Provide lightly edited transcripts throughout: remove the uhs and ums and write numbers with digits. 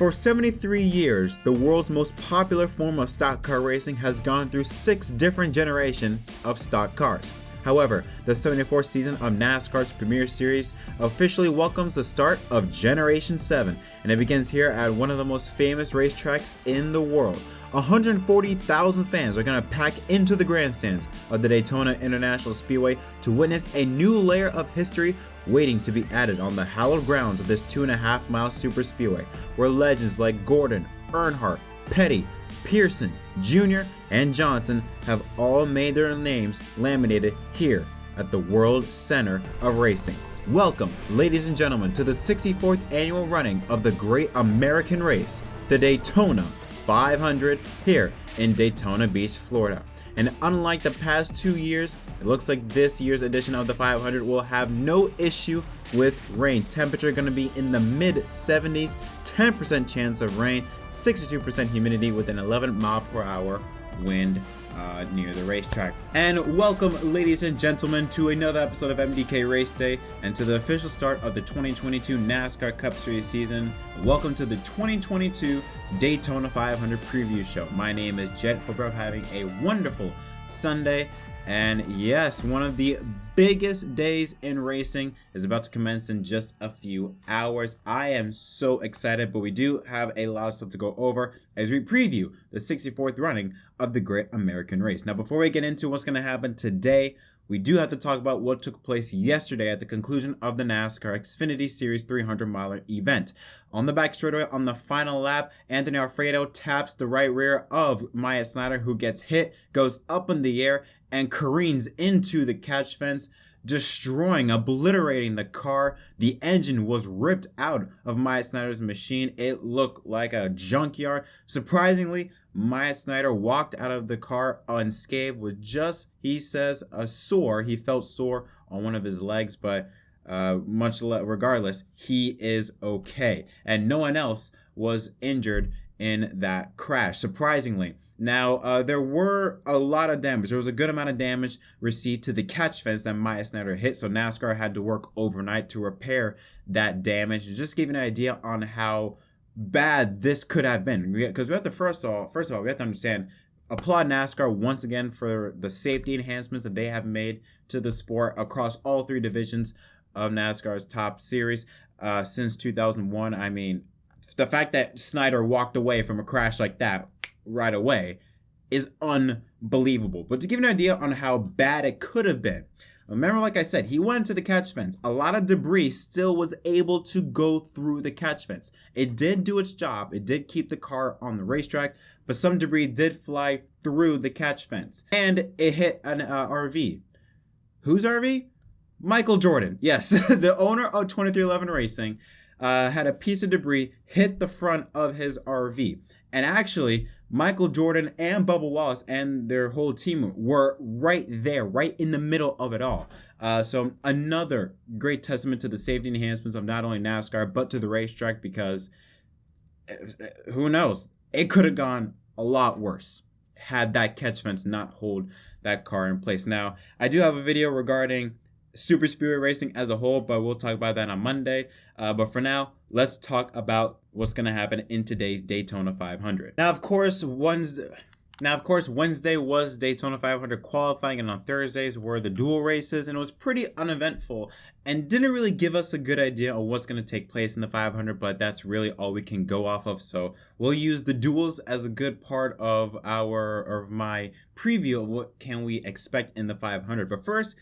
For 73 years, the world's most popular form of stock car racing has gone through 6 different generations of stock cars. However, the 74th season of NASCAR's Premier Series officially welcomes the start of Generation 7, and it begins here at one of the most famous racetracks in the world. 140,000 fans are going to pack into the grandstands of the Daytona International Speedway to witness a new layer of history waiting to be added on the hallowed grounds of this 2.5-mile super speedway, where legends like Gordon, Earnhardt, Petty, Pearson, Jr., and Johnson have all made their names laminated here at the World Center of Racing. Welcome, ladies and gentlemen, to the 64th annual running of the Great American Race, the Daytona 500, here in Daytona Beach, Florida. And unlike the past 2 years, it looks like this year's edition of the 500 will have no issue with rain. Temperature going to be in the mid 70s, 10% chance of rain, 62% humidity with an 11-mile-per-hour wind near the racetrack. And welcome, ladies and gentlemen, to another episode of MDK Race Day and to the official start of the 2022 NASCAR Cup Series season. Welcome to the 2022 Daytona 500 preview show. My name is Jett. Hope you're having a wonderful Sunday. And yes, one of the biggest days in racing is about to commence in just a few hours. I am so excited, but we do have a lot of stuff to go over as we preview the 64th running of the Great American Race. Now, before we get into what's going to happen today, we do have to talk about what took place yesterday at the conclusion of the NASCAR Xfinity Series 300-miler event. On the back straightaway, on the final lap, Anthony Alfredo taps the right rear of Myatt, who gets hit, goes up in the air, and careens into the catch fence, destroying, obliterating the car. The engine was ripped out of Myatt's machine. It looked like a junkyard. Surprisingly, Myatt walked out of the car unscathed with just, he says, a sore. He felt sore on one of his legs, but regardless, he is okay. And no one else was injured in that crash, surprisingly. Now, there were a lot of damage. There was a good amount of damage received to the catch fence that Myatt hit, so NASCAR had to work overnight to repair that damage. Just give you an idea on how bad this could have been, because we have to first of all we have to understand, applaud NASCAR once again for the safety enhancements that they have made to the sport across all 3 divisions of NASCAR's top series since 2001. I mean, the fact that Snyder walked away from a crash like that right away is unbelievable. But to give you an idea on how bad it could have been, remember, like I said, he went into the catch fence. A lot of debris still was able to go through the catch fence. It did do its job. It did keep the car on the racetrack, but some debris did fly through the catch fence. And it hit an RV. Whose RV? Michael Jordan. Yes, the owner of 2311 Racing had a piece of debris hit the front of his RV. And actually, Michael Jordan and Bubba Wallace and their whole team were right there, right in the middle of it all. So another great testament to the safety enhancements of not only NASCAR, but to the racetrack, because who knows? It could have gone a lot worse had that catch fence not hold that car in place. Now, I do have a video regarding super speedway racing as a whole, but we'll talk about that on Monday. But for now, let's talk about what's going to happen in today's Daytona 500. Now, of course, Wednesday was Daytona 500 qualifying, and on Thursdays were the dual races, and it was pretty uneventful and didn't really give us a good idea of what's going to take place in the 500, but that's really all we can go off of. So we'll use the duels as a good part of my preview of what can we expect in the 500. But first,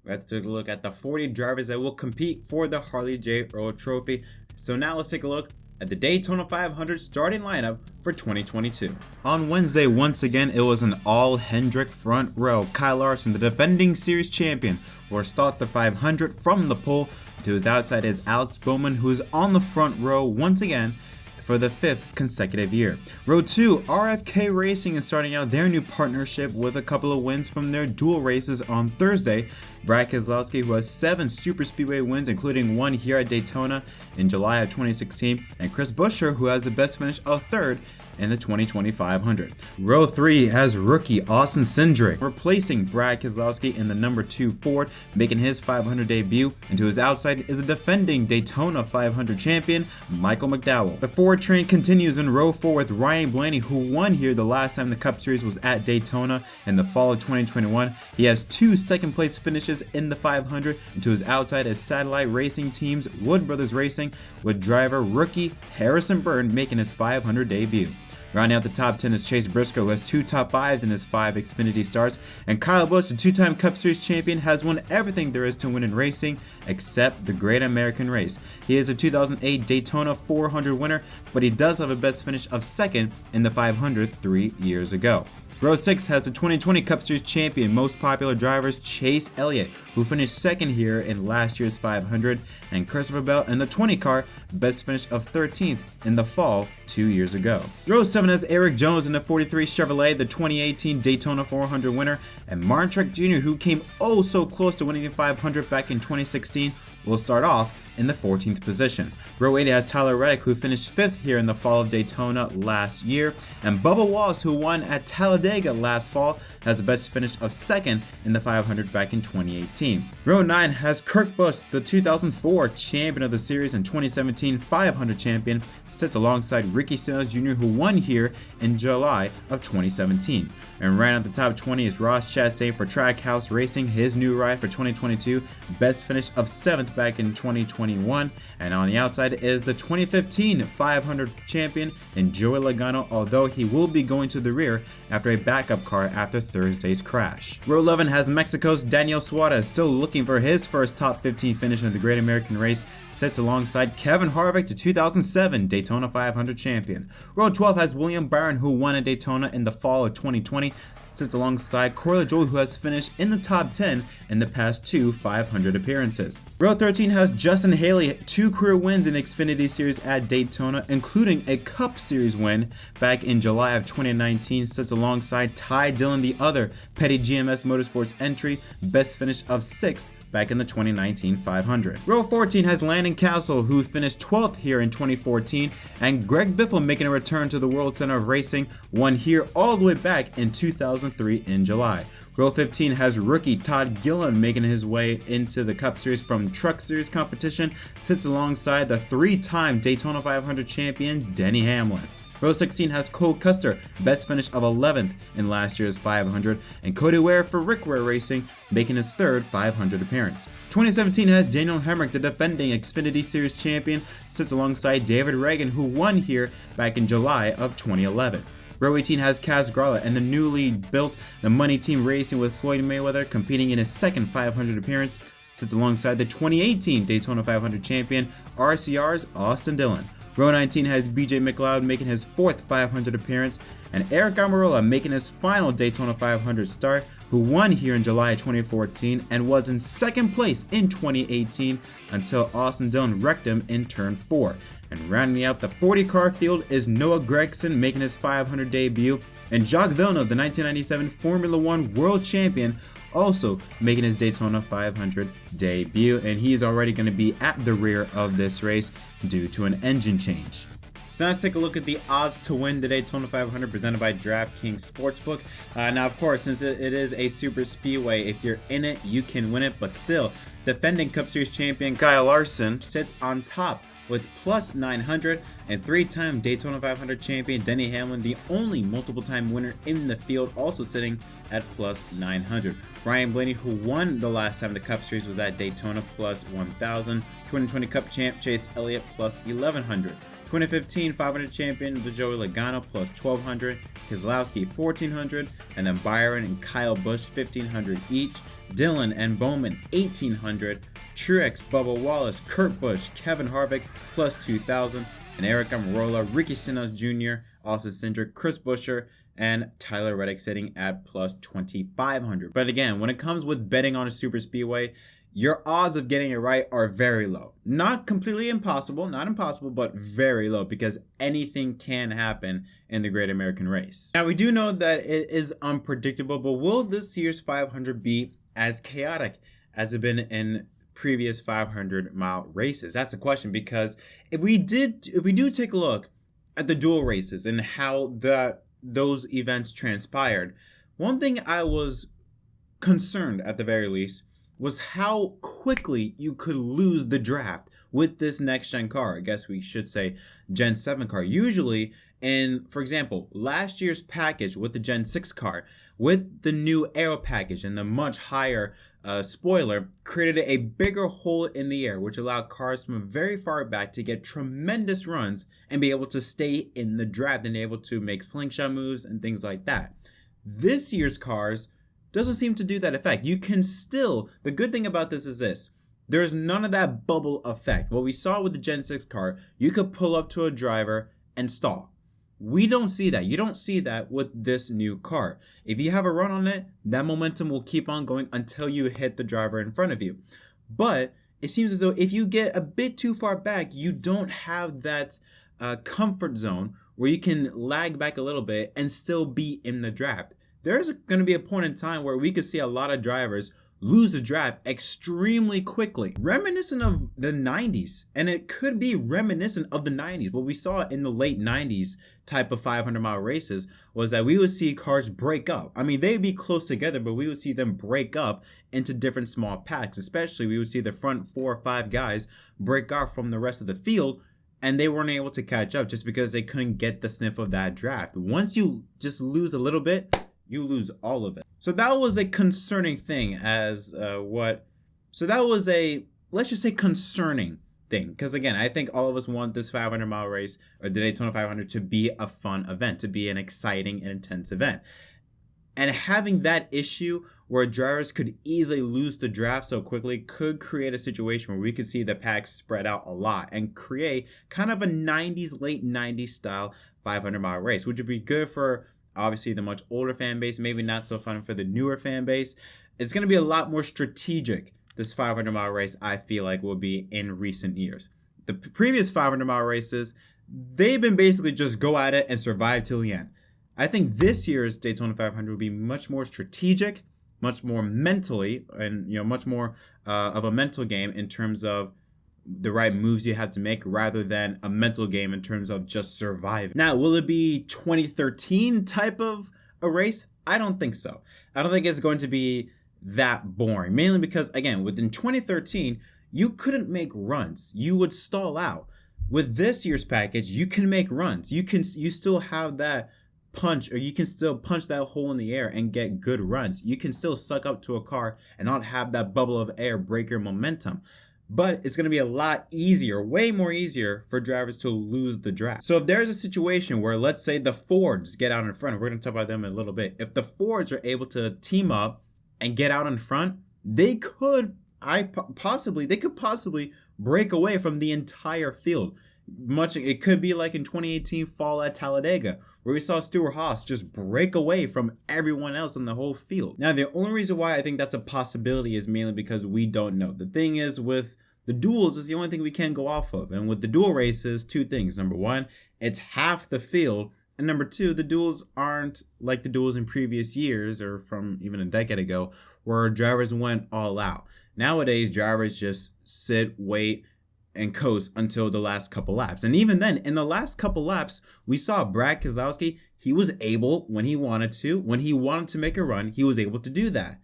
we have to take a look at the 40 drivers that will compete for the Harley J. Earl Trophy. So now let's take a look at the Daytona 500 starting lineup for 2022. On Wednesday, once again, it was an all-Hendrick front row. Kyle Larson, the defending series champion, will start the 500 from the pole. To his outside is Alex Bowman, who is on the front row once again for the 5th consecutive year. Row 2, RFK Racing is starting out their new partnership with a couple of wins from their dual races on Thursday. Brad Keselowski, who has 7 super speedway wins, including one here at Daytona in July of 2016, and Chris Buescher, who has the best finish of 3rd in the 2020 500. Row 3 has rookie Austin Cindric replacing Brad Keselowski in the number 2 Ford, making his 500 debut, and to his outside is a defending Daytona 500 champion, Michael McDowell. The Ford train continues in row 4 with Ryan Blaney, who won here the last time the Cup Series was at Daytona in the fall of 2021. He has 2 second place finishes in the 500, and to his outside is Satellite Racing Team's Wood Brothers Racing, with driver rookie Harrison Burton making his 500 debut. Rounding out the top 10 is Chase Briscoe, who has 2 top 5s in his 5 Xfinity starts, and Kyle Busch, the 2-time Cup Series champion, has won everything there is to win in racing except the Great American Race. He is a 2008 Daytona 400 winner, but he does have a best finish of 2nd in the 500 3 years ago. Row 6 has the 2020 Cup Series champion, most popular drivers, Chase Elliott, who finished 2nd here in last year's 500, and Christopher Bell in the 20 car, best finish of 13th in the fall 2 years ago. Row 7 has Eric Jones in the 43 Chevrolet, the 2018 Daytona 400 winner, and Martin Truex Jr., who came oh so close to winning the 500 back in 2016, will start off in the 14th position. Row 8 has Tyler Reddick, who finished 5th here in the fall of Daytona last year, and Bubba Wallace, who won at Talladega last fall, has the best finish of 2nd in the 500 back in 2018. Row 9 has Kurt Busch, the 2004 champion of the series and 2017 500 champion, sits alongside Ricky Stenhouse Jr., who won here in July of 2017. And right at the top 20 is Ross Chastain for Trackhouse Racing, his new ride for 2022, best finish of 7th back in 2021. And on the outside is the 2015 500 champion and Joey Logano, although he will be going to the rear after a backup car after Thursday's crash. Row 11 has Mexico's Daniel Suarez, still looking for his first top 15 finish in the Great American Race, sits alongside Kevin Harvick, the 2007 Daytona 500 champion. Row 12 has William Byron, who won at Daytona in the fall of 2020, sits alongside Corey LaJoie, who has finished in the top 10 in the past 2 500 appearances. Row 13 has Justin Haley, 2 career wins in the Xfinity Series at Daytona, including a Cup Series win back in July of 2019, sits alongside Ty Dillon, the other Petty GMS Motorsports entry, best finish of 6th back in the 2019 500. Row 14 has Landon Castle, who finished 12th here in 2014, and Greg Biffle making a return to the World Center of Racing, won here all the way back in 2003 in July. Row 15 has rookie Todd Gilliland making his way into the Cup Series from Truck Series competition, sits alongside the 3-time Daytona 500 champion Denny Hamlin. Row 16 has Cole Custer, best finish of 11th in last year's 500, and Cody Ware for Rick Ware Racing, making his 3rd 500 appearance. 2017 has Daniel Hemrick, the defending Xfinity Series champion, sits alongside David Reagan, who won here back in July of 2011. Row 18 has Kaz Grala and the newly built The Money Team Racing with Floyd Mayweather, competing in his 2nd 500 appearance, sits alongside the 2018 Daytona 500 champion, RCR's Austin Dillon. Row 19 has BJ McLeod making his 4th 500 appearance, and Eric Almirola making his final Daytona 500 start, who won here in July of 2014 and was in 2nd place in 2018 until Austin Dillon wrecked him in turn 4. And rounding out the 40 car field is Noah Gragson making his 500 debut, and Jacques Villeneuve, the 1997 Formula One world champion, also making his Daytona 500 debut, and he's already going to be at the rear of this race due to an engine change. So now let's take a look at the odds to win the Daytona 500 presented by DraftKings Sportsbook. Now, of course, since it is a super speedway, if you're in it, you can win it, but still, defending Cup Series champion Kyle Larson sits on top with plus 900, and 3-time Daytona 500 champion Denny Hamlin, the only multiple-time winner in the field, also sitting at plus 900. Ryan Blaney, who won the last time the Cup Series was at Daytona, plus 1,000. 2020 Cup champ Chase Elliott, plus 1,100. 2015 500 champion Joey Logano, plus 1,200. Keselowski, 1,400. And then Byron and Kyle Busch, 1,500 each. Dillon and Bowman, 1,800. Truex, Bubba Wallace, Kurt Busch, Kevin Harvick, plus 2,000. And Eric Almirola, Ricky Stenhouse Jr., Austin Cindric, Chris Buescher, and Tyler Reddick sitting at plus 2,500. But again, when it comes with betting on a super speedway, your odds of getting it right are very low. Not completely impossible, not impossible, but very low, because anything can happen in the Great American Race. Now, we do know that it is unpredictable, but will this year's 500 be as chaotic as it been in previous 500-mile races? That's the question, because if we do take a look at the dual races and how those events transpired, one thing I was concerned at the very least was how quickly you could lose the draft with this next gen car. I guess we should say Gen 7 car. Usually, for example, last year's package with the Gen 6 car, with the new aero package and the much higher spoiler, created a bigger hole in the air, which allowed cars from very far back to get tremendous runs and be able to stay in the draft and able to make slingshot moves and things like that. This year's cars doesn't seem to do that effect. You can still, the good thing about this is this, there's none of that bubble effect. What we saw with the Gen 6 car, you could pull up to a driver and stall. We don't see that. You don't see that with this new car. If you have a run on it, that momentum will keep on going until you hit the driver in front of you. But it seems as though if you get a bit too far back, you don't have that comfort zone where you can lag back a little bit and still be in the draft. There's going to be a point in time where we could see a lot of drivers lose the draft extremely quickly, reminiscent of the 90s. And it could be reminiscent of the 90s. What we saw in the late 90s type of 500-mile races was that we would see cars break up. I mean, they'd be close together, but we would see them break up into different small packs. Especially, we would see the front 4 or 5 guys break off from the rest of the field, and they weren't able to catch up just because they couldn't get the sniff of that draft. Once you just lose a little bit, you lose all of it. So that was a concerning thing let's just say concerning thing. Because again, I think all of us want this 500-mile race, or the Daytona 500, to be a fun event, to be an exciting and intense event. And having that issue where drivers could easily lose the draft so quickly could create a situation where we could see the packs spread out a lot and create kind of a late 90s style 500-mile race, which would be good for obviously the much older fan base, maybe not so fun for the newer fan base. It's going to be a lot more strategic, this 500-mile race, I feel like, will be in recent years. The previous 500-mile races, they've been basically just go at it and survive till the end. I think this year's Daytona 500 will be much more strategic, much more mentally, and much more of a mental game in terms of the right moves you have to make, rather than a mental game in terms of just surviving. Now, will it be 2013 type of a race? I don't think so. I don't think it's going to be that boring, mainly because, again, within 2013, you couldn't make runs. You would stall out. With this year's package, you can make runs. You still have that punch, or you can still punch that hole in the air and get good runs. You can still suck up to a car and not have that bubble of air break your momentum. But it's going to be a lot easier, way more easier for drivers to lose the draft. So if there's a situation where, let's say, the Fords get out in front, we're going to talk about them in a little bit. If the Fords are able to team up and get out in front, they could possibly break away from the entire field. It could be like in 2018 fall at Talladega, where we saw Stewart-Haas just break away from everyone else in the whole field. Now, the only reason why I think that's a possibility is mainly because we don't know. The thing is, with the duels, is the only thing we can go off of. And with the dual races, 2 things. Number 1, it's half the field. And number 2, the duels aren't like the duels in previous years, or from even a decade ago, where drivers went all out. Nowadays, drivers just sit, wait, and coast until the last couple laps. And even then, in the last couple laps, we saw Brad Keselowski. He was able, when he wanted to make a run, he was able to do that.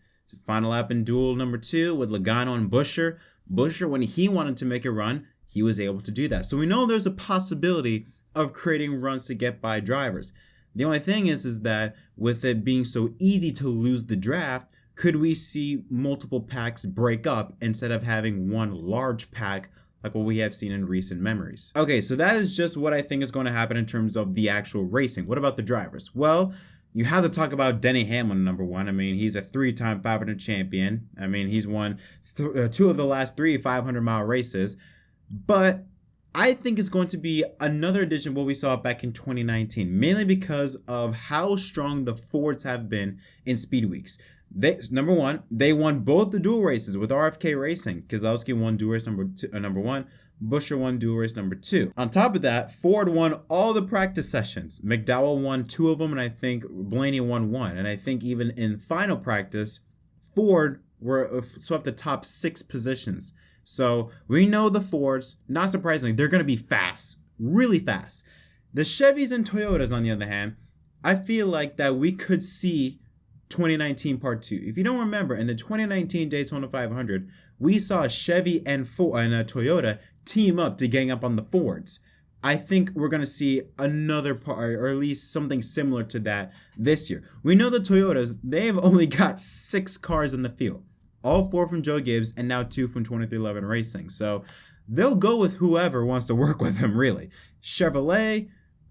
Final lap in duel number 2 with Logano and Buescher, when he wanted to make a run, he was able to do that. So we know there's a possibility of creating runs to get by drivers. The only thing is that with it being so easy to lose the draft, could we see multiple packs break up instead of having one large pack like what we have seen in recent memories? Okay, so that is just what I think is going to happen in terms of the actual racing. What about the drivers? Well, you have to talk about Denny Hamlin, number 1. I mean, he's a 3-time 500 champion. I mean, he's won 2 of the last 3 500-mile races. But I think it's going to be another edition of what we saw back in 2019, mainly because of how strong the Fords have been in speed weeks. Number 1, they won both the dual races with RFK Racing. Keselowski won dual race number 1. Buescher won dual race number 2. On top of that, Ford won all the practice sessions. McDowell won 2 of them, and I think Blaney won 1. And I think even in final practice, Ford swept the top 6 positions. So we know the Fords, not surprisingly, they're going to be fast, really fast. The Chevys and Toyotas, on the other hand, I feel like that we could see 2019 Part 2. If you don't remember, in the 2019 Daytona 500, we saw a Chevy and a Toyota team up to gang up on the Fords. I think we're going to see another part, or at least something similar to that this year. We know the Toyotas, they've only got 6 cars in the field. All 4 from Joe Gibbs and now 2 from 2311 Racing. So they'll go with whoever wants to work with them, really. Chevrolet,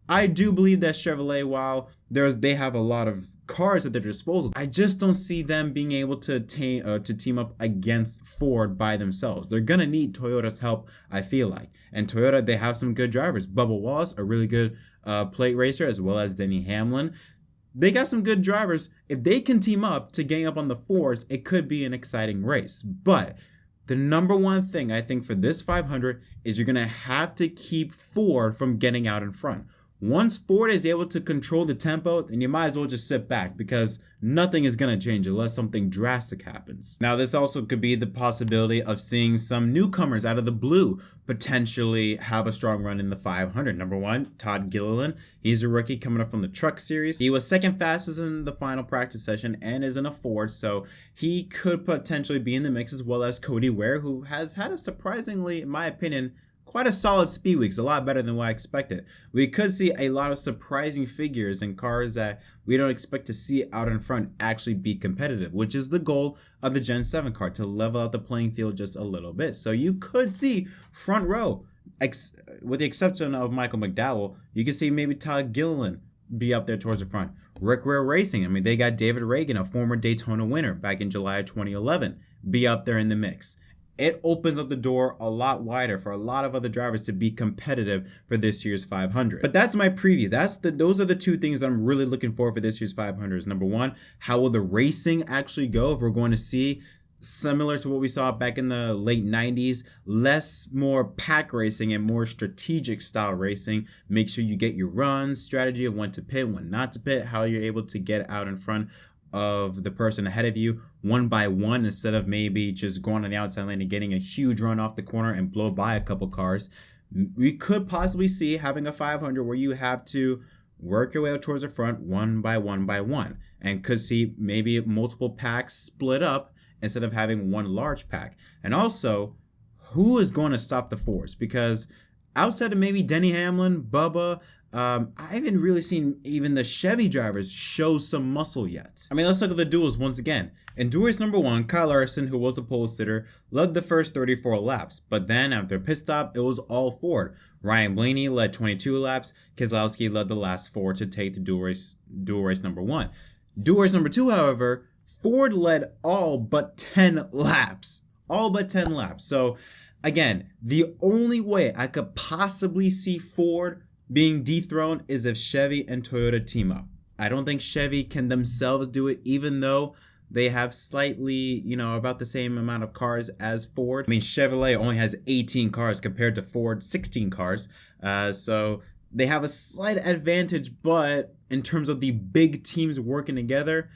I do believe that Chevrolet, while they have a lot of cars at their disposal, I just don't see them being able to team up against Ford by themselves. They're going to need Toyota's help, I feel like. And Toyota, they have some good drivers. Bubba Wallace, a really good plate racer, as well as Denny Hamlin. They got some good drivers. If they can team up to gang up on the Fords, it could be an exciting race. But the number one thing I think for this 500 is you're going to have to keep Ford from getting out in front. Once Ford is able to control the tempo, then you might as well just sit back because nothing is going to change unless something drastic happens. Now, this also could be the possibility of seeing some newcomers out of the blue potentially have a strong run in the 500. Number one, Todd Gilliland. He's a rookie coming up from the Truck Series. He was second fastest in the final practice session and is in a Ford, so he could potentially be in the mix, as well as Cody Ware, who has had a surprisingly, in my opinion, quite a solid speed week. It's a lot better than what I expected. We could see a lot of surprising figures in cars that we don't expect to see out in front actually be competitive, which is the goal of the Gen 7 car, to level out the playing field just a little bit. So you could see front row, with the exception of Michael McDowell, you could see maybe Todd Gilliland be up there towards the front. Rick Rail Racing, I mean, they got David Reagan, a former Daytona winner back in July of 2011, be up there in the mix. It opens up the door a lot wider for a lot of other drivers to be competitive for this year's 500. But that's my preview. Those are the two things I'm really looking for this year's 500. Number one, how will the racing actually go? If we're going to see similar to what we saw back in the late 90s, more pack racing and more strategic style racing. Make sure you get your runs, strategy of when to pit, when not to pit, how you're able to get out in front of the person ahead of you one by one, instead of maybe just going on the outside lane and getting a huge run off the corner and blow by a couple cars. We could possibly see having a 500 where you have to work your way up towards the front one by one, and could see maybe multiple packs split up instead of having one large pack. And also, who is going to stop the Fords? Because outside of maybe Denny Hamlin, Bubba, I haven't really seen even the Chevy drivers show some muscle yet. I mean, let's look at the duels once again. In duel race number 1, Kyle Larson, who was a pole sitter, led the first 34 laps, but then after a pit stop, it was all Ford. Ryan Blaney led 22 laps, Keselowski led the last 4 to take the duel race number 1. Duel race number 2, however, Ford led all but 10 laps. All but 10 laps. So, again, the only way I could possibly see Ford being dethroned is if Chevy and Toyota team up. I don't think Chevy can themselves do it, even though they have slightly, about the same amount of cars as Ford. I mean, Chevrolet only has 18 cars compared to Ford 16 cars. So they have a slight advantage, but in terms of the big teams working together,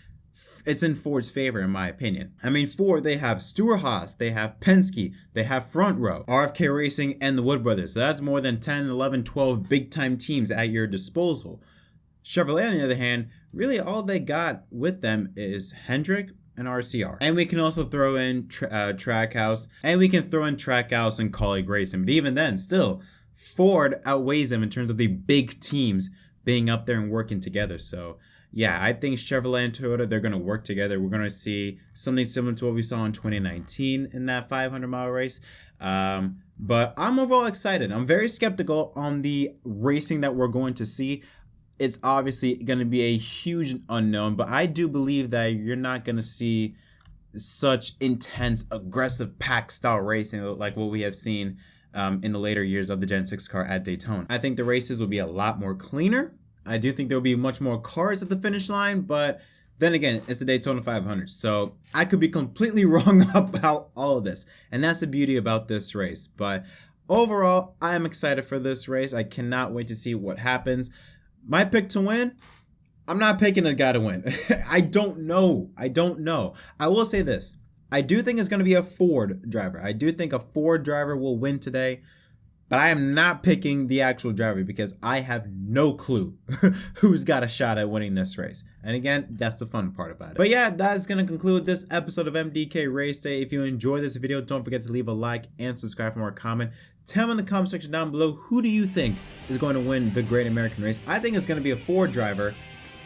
it's in Ford's favor, in my opinion. I mean, Ford, they have Stewart-Haas, they have Penske, they have Front Row, RFK Racing, and the Wood Brothers. So that's more than 10, 11, 12 big-time teams at your disposal. Chevrolet, on the other hand, really all they got with them is Hendrick and RCR. And we can also throw in Trackhouse, and we can throw in Trackhouse and Colleague Racing. But even then, still, Ford outweighs them in terms of the big teams being up there and working together. So, yeah, I think Chevrolet and Toyota, they're going to work together. We're going to see something similar to what we saw in 2019 in that 500-mile race. But I'm overall excited. I'm very skeptical on the racing that we're going to see. It's obviously going to be a huge unknown, but I do believe that you're not going to see such intense, aggressive pack-style racing like what we have seen in the later years of the Gen 6 car at Daytona. I think the races will be a lot more cleaner. I do think there will be much more cars at the finish line, but then again, it's the Daytona 500, so I could be completely wrong about all of this, and that's the beauty about this race. But overall, I am excited for this race. I cannot wait to see what happens. My pick to win, I'm not picking a guy to win. I don't know. I will say this. I do think it's going to be a Ford driver. I do think a Ford driver will win today. But I am not picking the actual driver because I have no clue who's got a shot at winning this race. And again, that's the fun part about it. But yeah, that's going to conclude this episode of MDK Race Day. If you enjoyed this video, don't forget to leave a like and subscribe for more comment. Tell me in the comment section down below, who do you think is going to win the Great American Race? I think it's going to be a Ford driver,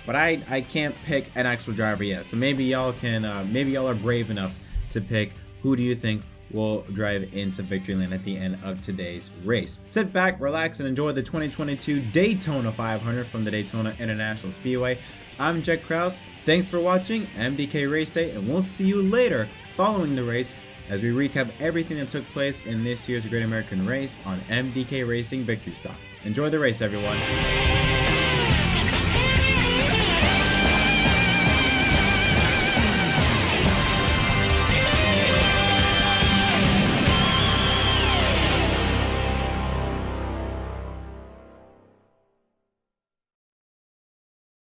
but I can't pick an actual driver yet. So maybe y'all can, maybe y'all are brave enough to pick who do you think will drive into victory lane at the end of today's race. Sit back, relax, and enjoy the 2022 Daytona 500 from the Daytona International Speedway. I'm Jett Krause. Thanks for watching MDK Race Day, and we'll see you later following the race as we recap everything that took place in this year's Great American Race on MDK Racing Victory Stop. Enjoy the race, everyone.